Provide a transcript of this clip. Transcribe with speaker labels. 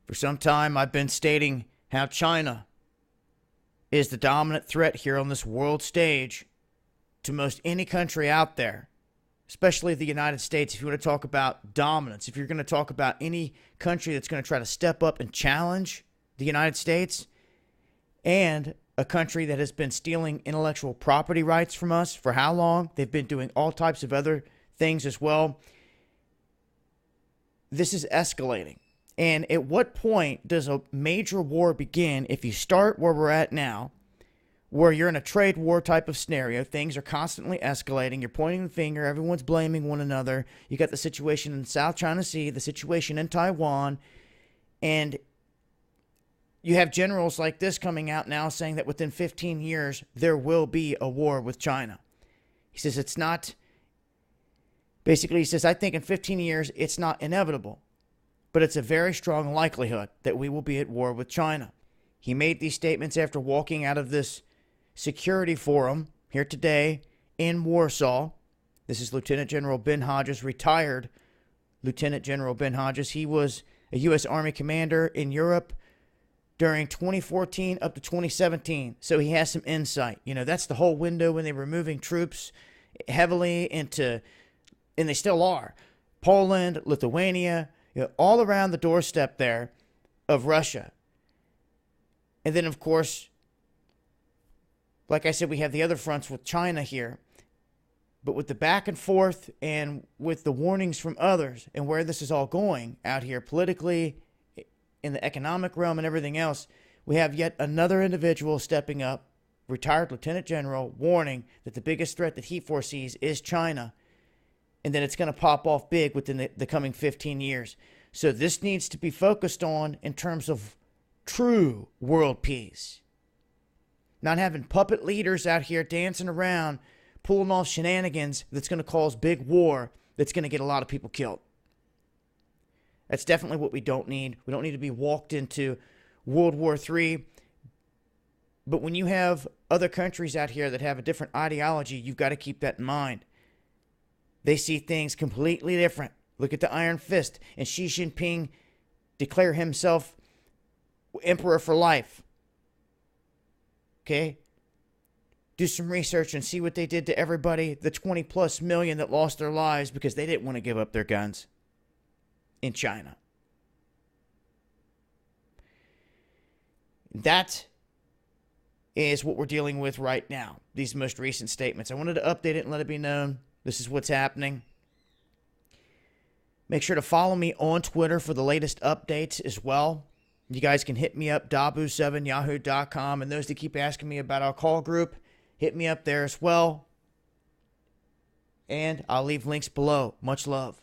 Speaker 1: For some time, I've been stating how China is the dominant threat here on this world stage to most any country out there, especially the United States. If you want to talk about dominance, if you're going to talk about any country that's going to try to step up and challenge the United States, and a country that has been stealing intellectual property rights from us for how long? They've been doing all types of other things as well. This is escalating. And at what point does a major war begin if you start where we're at now, where you're in a trade war type of scenario? Things are constantly escalating. You're pointing the finger. Everyone's blaming one another. You got the situation in South China Sea, the situation in Taiwan, and you have generals like this coming out now saying that within 15 years, there will be a war with China. He says it's not, basically he says, I think in 15 years, it's not inevitable, but it's a very strong likelihood that we will be at war with China. He made these statements after walking out of this security forum here today in Warsaw. This is Lieutenant General Ben Hodges, retired Lieutenant General Ben Hodges. He was a U.S. Army commander in Europe during 2014 up to 2017. So he has some insight. You know, that's the whole window when they were moving troops heavily into, and they still are, Poland, Lithuania, you know, all around the doorstep there of Russia. And then, of course, like I said, we have the other fronts with China here. But with the back and forth and with the warnings from others and where this is all going out here politically, in the economic realm and everything else, we have yet another individual stepping up, retired lieutenant general, warning that the biggest threat that he foresees is China, and that it's going to pop off big within the coming 15 years. So this needs to be focused on in terms of true world peace. Not having puppet leaders out here dancing around, pulling off shenanigans that's going to cause big war that's going to get a lot of people killed. That's definitely what we don't need. We don't need to be walked into World War III. But when you have other countries out here that have a different ideology, you've got to keep that in mind. They see things completely different. Look at the Iron Fist and Xi Jinping declare himself emperor for life. Okay? Do some research and see what they did to everybody, the 20 plus million that lost their lives because they didn't want to give up their guns in China. That is what we're dealing with right now, these most recent statements. I wanted to update it and let it be known this is what's happening. Make sure to follow me on Twitter for the latest updates as well. You guys can hit me up, dabu7yahoo.com, and those that keep asking me about our call group, hit me up there as well. And I'll leave links below. Much love.